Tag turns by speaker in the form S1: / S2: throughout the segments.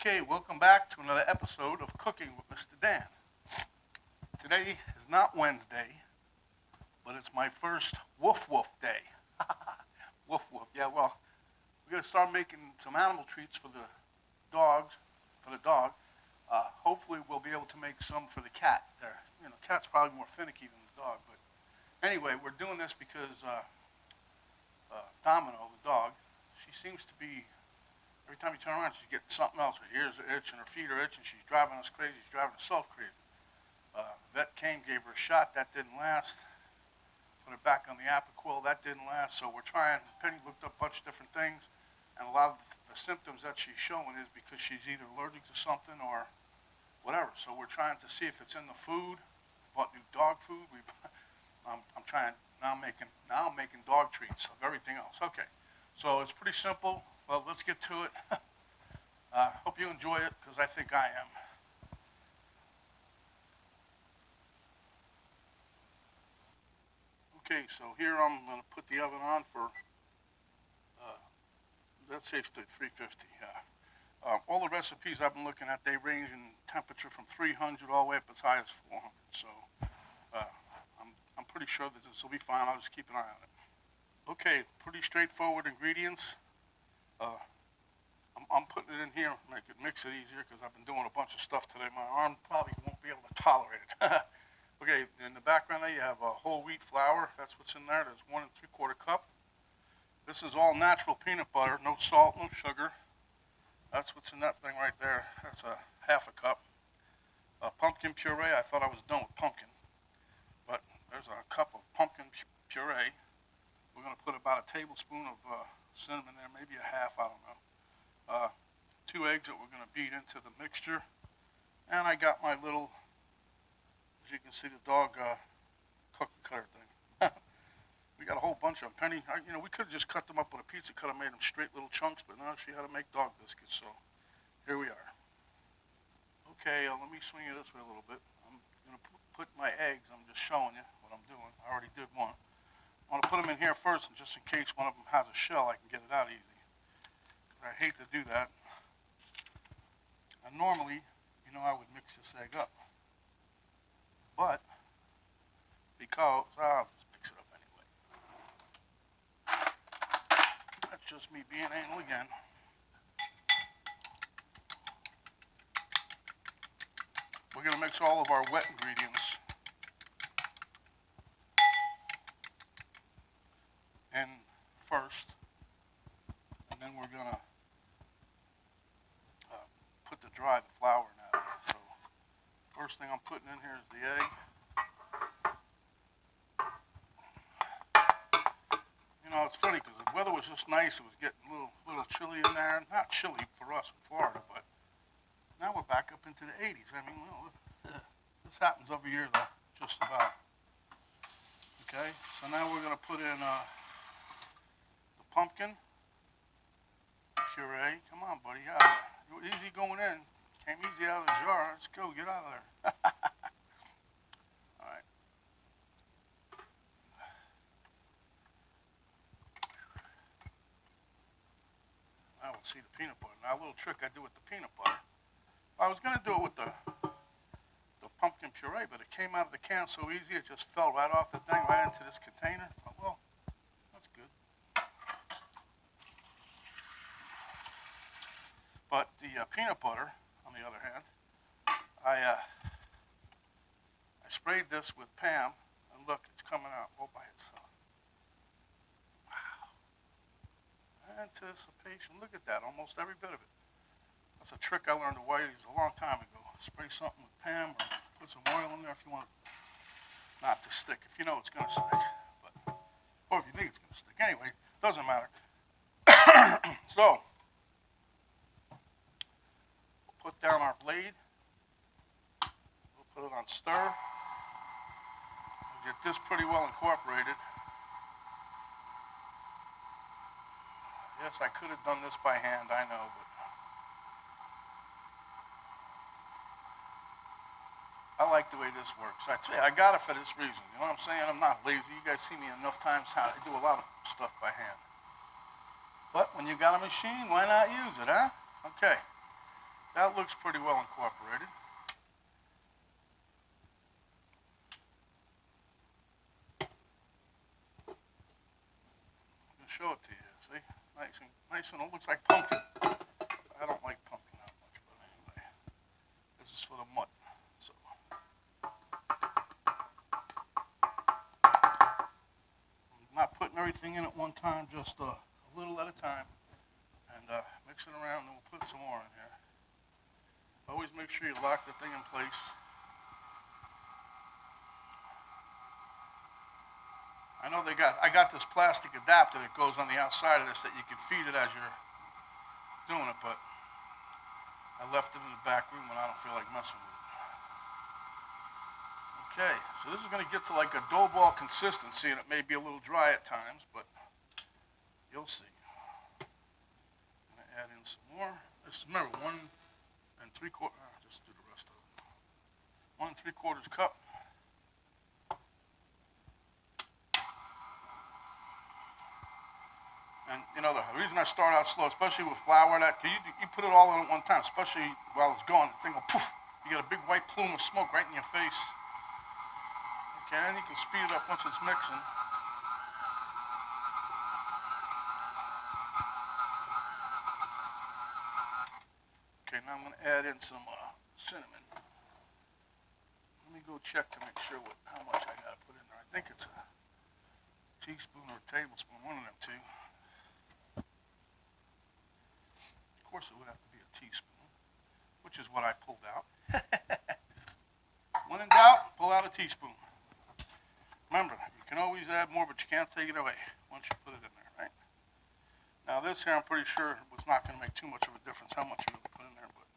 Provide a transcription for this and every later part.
S1: Okay, welcome back to another episode of Cooking with Mr. Dan. Today is not Wednesday, but it's my first Woof Woof day. Woof Woof, yeah, well, we're going to start making some animal treats for the dog. Hopefully we'll be able to make some for the cat. Cat's probably more finicky than the dog, but anyway, we're doing this because Domino, the dog, she seems to be, every time you turn around, she's getting something else. Her ears are itching, her feet are itching. She's driving us crazy. She's driving herself crazy. Vet came, gave her a shot. That didn't last. Put her back on the Apoquil. That didn't last. So we're trying. Penny looked up a bunch of different things, and a lot of the symptoms that she's showing is because she's either allergic to something or whatever. So we're trying to see if it's in the food. Bought new dog food. I'm trying now. I'm making dog treats of everything else. Okay, so it's pretty simple. Well, let's get to it. Hope you enjoy it, because I think I am. Okay, so here I'm going to put the oven on for, let's say it's 350. All the recipes I've been looking at, they range in temperature from 300 all the way up as high as 400. So I'm pretty sure that this will be fine. I'll just keep an eye on it. Okay, pretty straightforward ingredients. I'm putting it in here, make it mix it easier, because I've been doing a bunch of stuff today. My arm probably won't be able to tolerate it. Okay, in the background there you have whole wheat flour. That's what's in there. There's 1 3/4 cup. This is all natural peanut butter, no salt, no sugar. That's what's in that thing right there. That's a half a cup. Pumpkin puree. I thought I was done with pumpkin, but there's a cup of pumpkin puree. We're going to put about a tablespoon of cinnamon there, maybe a half, I don't know. 2 eggs that we're going to beat into the mixture. And I got my little, as you can see, the dog cookie cutter thing. We got a whole bunch of them. Penny, we could have just cut them up with a pizza cutter, made them straight little chunks, but now she had to make dog biscuits, so here we are. Okay, let me swing it this way a little bit. I'm going to put my eggs, I'm just showing you what I'm doing. I already did one. I want to put them in here first, and just in case one of them has a shell, I can get it out easy. I hate to do that. And normally, I would mix this egg up. But, because, I'll just mix it up anyway. That's just me being anal again. We're going to mix all of our wet ingredients in first. And then we're going to put the dried flour in that. So first thing I'm putting in here is the egg. It's funny because the weather was just nice. It was getting a little chilly in there. Not chilly for us in Florida, but now we're back up into the 80s. This happens every year though, just about. Okay, so now we're going to put in the pumpkin puree. Come on, buddy. You're easy going in. Came easy out of the jar. Let's go. Get out of there. All right. Now we'll see the peanut butter. Now a little trick I do with the peanut butter. I was going to do it with the pumpkin puree, but it came out of the can so easy it just fell right off the thing, right into this container. I thought, well, that's good. But the peanut butter, on the other hand, I sprayed this with Pam, and look, it's coming out all by itself. Wow. Anticipation. Look at that, almost every bit of it. That's a trick I learned a long time ago. Spray something with Pam, or put some oil in there if you want it not to stick. If you know it's going to stick, or if you think it's going to stick. Anyway, doesn't matter. So, we'll put down our blade. We'll put it on stir. We'll get this pretty well incorporated. Yes, I could have done this by hand, I know, but I like the way this works. I got it for this reason. You know what I'm saying? I'm not lazy. You guys see me enough times how I do a lot of stuff by hand. But when you got a machine, why not use it, huh? Okay. That looks pretty well incorporated. I'll show it to you. See, nice and it looks like pumpkin. I don't like pumpkin that much, but anyway, this is for the mutt. So I'm not putting everything in at one time, just a little at a time, and mix it around, and we'll put some more in here. Always make sure you lock the thing in place. I know I got this plastic adapter that goes on the outside of this that you can feed it as you're doing it, but I left it in the back room and I don't feel like messing with it. Okay, so this is going to get to like a dough ball consistency, and it may be a little dry at times, but you'll see. I'm going to add in some more. Remember, 1 3/4, just do the rest of it. 1 3/4 cup. And you know, the reason I start out slow, especially with flour, you put it all in at one time, especially while it's going, the thing will poof. You get a big white plume of smoke right in your face. Okay, and you can speed it up once it's mixing. Okay, now I'm going to add in some cinnamon. Let me go check to make sure how much I got to put in there. I think it's a teaspoon or a tablespoon, one of them two. Of course, it would have to be a teaspoon, which is what I pulled out. When in doubt, pull out a teaspoon. Remember, you can always add more, but you can't take it away once you put it in there, right? Now this here, I'm pretty sure was not going to make too much of a difference how much you really put in there, but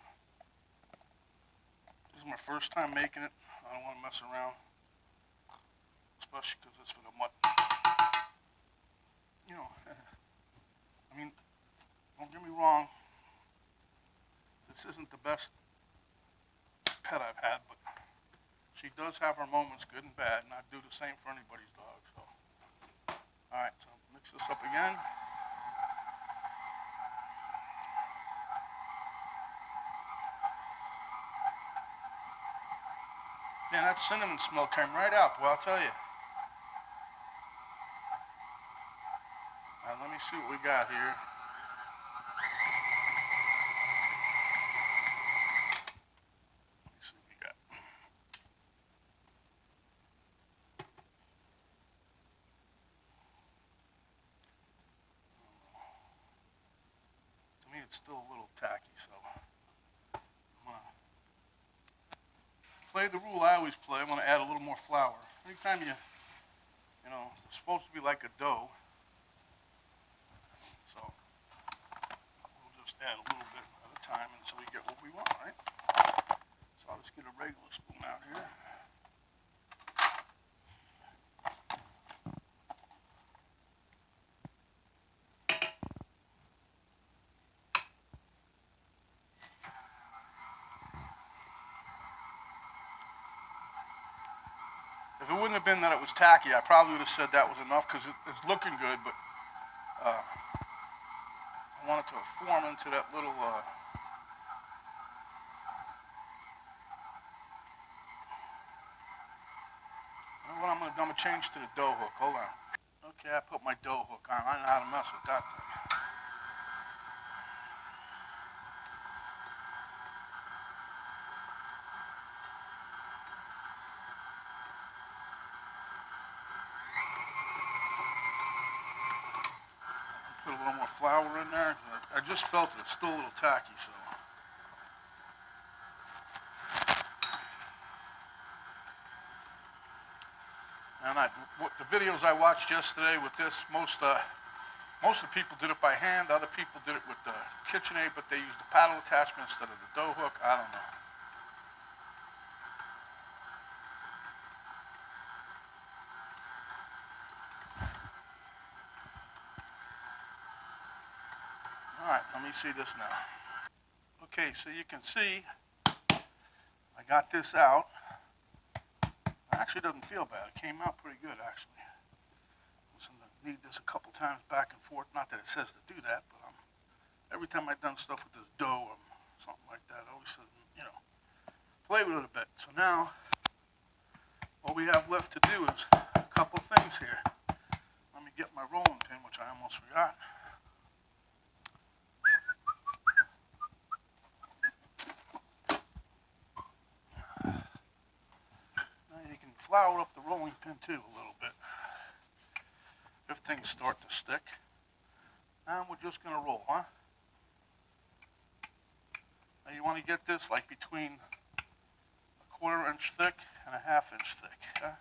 S1: this is my first time making it. I don't want to mess around, especially because it's for the mutt. You know, I mean, don't get me wrong. This isn't the best pet I've had, but she does have her moments, good and bad, and I'd do the same for anybody's dog. So, all right, so mix this up again. Man, that cinnamon smell came right out, boy, I'll tell you. Now, let me see what we got here. It's still a little tacky, so I'm gonna play the rule I always play. I'm gonna add a little more flour. Anytime you know, it's supposed to be like a dough, so we'll just add a little bit at a time until we get what we want, right? So I'll just get a regular spoon out here. If it wouldn't have been that it was tacky, I probably would have said that was enough because it's looking good, but I want it to form into that little, you know what I'm gonna change to the dough hook. Hold on. Okay, I put my dough hook on. I know how to mess with that thing. Put a little more flour in there. I just felt it. It's still a little tacky, so. And the videos I watched yesterday with this, most of the people did it by hand. Other people did it with the KitchenAid, but they used the paddle attachment instead of the dough hook. I don't know. All right, let me see this now. Okay, so you can see I got this out. It actually doesn't feel bad. It came out pretty good, actually. Listen, I need this a couple times back and forth. Not that it says to do that, but every time I've done stuff with this dough or something like that. Always said, play with it a bit. So now, all we have left to do is a couple things here. Let me get my rolling pin, which I almost forgot. Now you can flour up the rolling pin too a little bit if things start to stick. And we're just going to roll, huh? Now you want to get this like between a 1/4 inch thick and a 1/2 inch thick. Huh?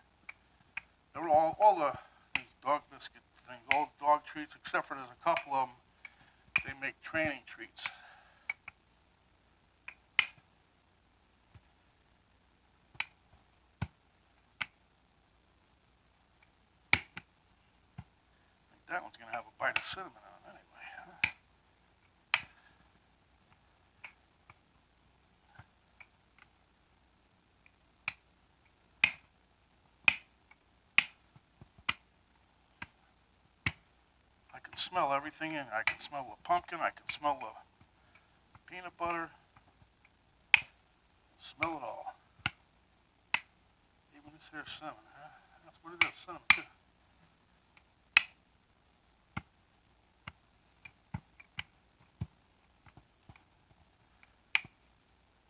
S1: They're all these dog biscuit things, all dog treats, except for there's a couple of them, they make training treats. I think that one's going to have a bite of cinnamon on it anyway. Huh? I can smell everything in. I can smell the pumpkin. I can smell the peanut butter. Smell it all. Even this here cinnamon, huh? That's what it is, cinnamon too.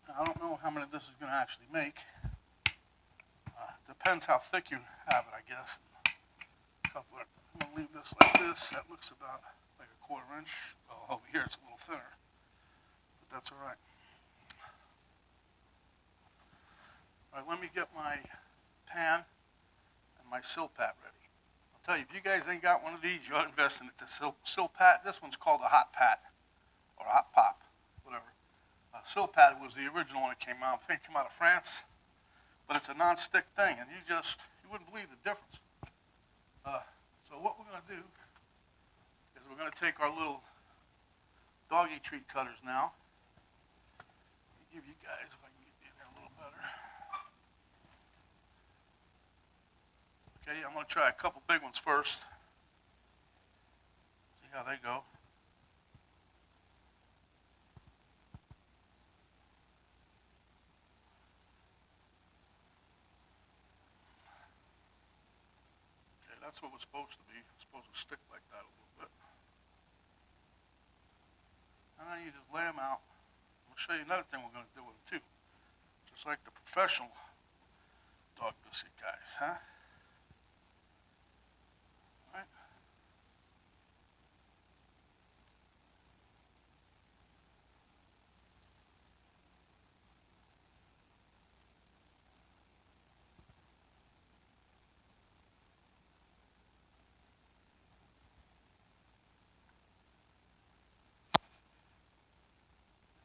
S1: Now, I don't know how many this is going to actually make. Depends how thick you have it, I guess. I'm going to leave this like this. That looks about like a 1/4 inch. Well, over here it's a little thinner, but that's all right. All right, let me get my pan and my Silpat ready. I'll tell you, if you guys ain't got one of these, you ought to invest in it. The Silpat, this one's called a hot pat or a hot pop, whatever. Silpat was the original one that came out. I think it came out of France, but it's a non-stick thing, and you wouldn't believe the difference. So what we're going to do is we're going to take our little doggy treat cutters now. Let me give you guys, if I can get in there a little better. Okay, I'm going to try a couple big ones first. See how they go. Okay, that's what it's supposed to be. It's supposed to stick like that a little bit. And then you just lay them out. I'll show you another thing we're going to do with them too. Just like the professional dog biscuit guys, huh? All right.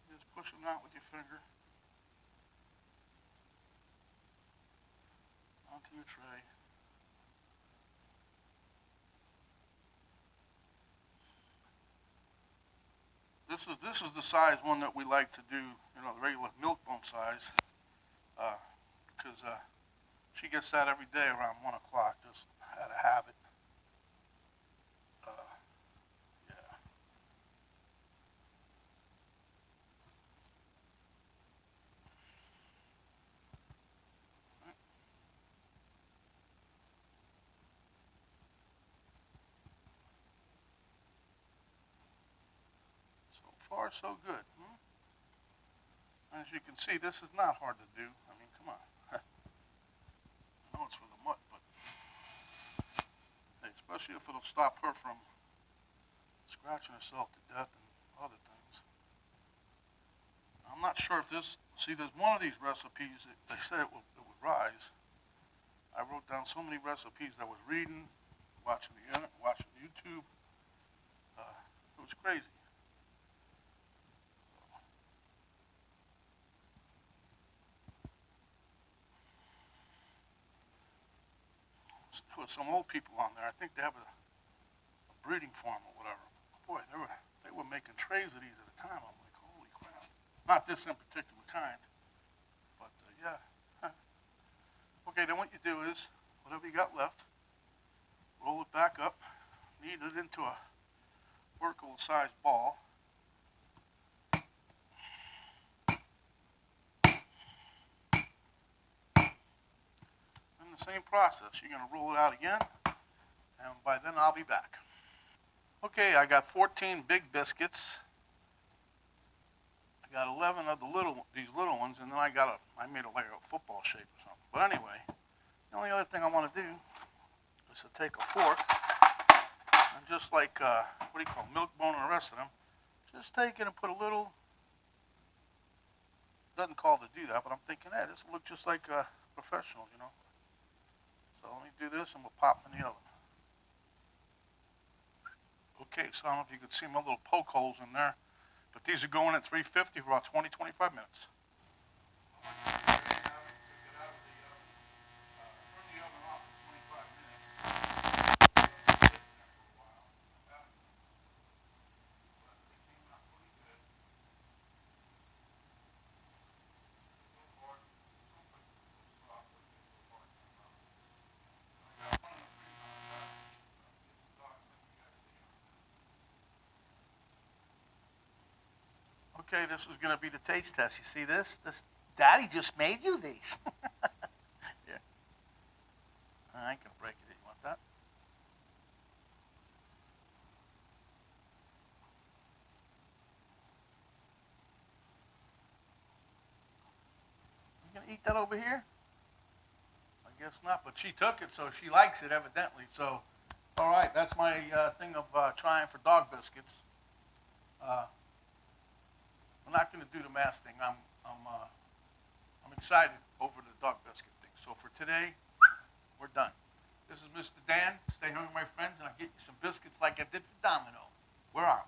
S1: Just push them out with your finger onto your tray. This is the size one that we like to do, the regular milk bone size, because she gets that every day around 1 o'clock, just out of habit. Yeah. Right. So far, so good. As you can see, this is not hard to do. I mean, come on. I know it's for the mutt, but hey, especially if it'll stop her from scratching herself to death and other things. I'm not sure if there's one of these recipes that they said it would rise. I wrote down so many recipes I was reading, watching the internet, watching YouTube. It was crazy. There were some old people on there. I think they have a breeding farm or whatever. Boy, they were making trays of these at a time. I'm like, holy crap. Not this in particular kind, but yeah. Okay, then what you do is, whatever you got left, roll it back up, knead it into a workable sized ball. the same process. You're going to roll it out again, and by then I'll be back. Okay, I got 14 big biscuits. I got 11 of these little ones, and then I made a layer of football shape or something. But anyway, the only other thing I want to do is to take a fork and just like, milk bone and the rest of them, just take it and put a little, doesn't call to do that, but I'm thinking, hey, this will look just like a professional, you know. So let me do this and we'll pop in the oven. Okay, so I don't know if you could see my little poke holes in there, but these are going at 350 for about 20-25 minutes. Okay, this is going to be the taste test. You see this? Daddy just made you these. Yeah. I ain't going to break it. You want that? You going to eat that over here? I guess not, but she took it, so she likes it evidently. So, all right, that's my thing of trying for dog biscuits. I'm not going to do the mass thing. I'm excited over the dog biscuit thing. So for today, we're done. This is Mr. Dan. Stay hungry, my friends, and I'll get you some biscuits like I did for Domino. We're out.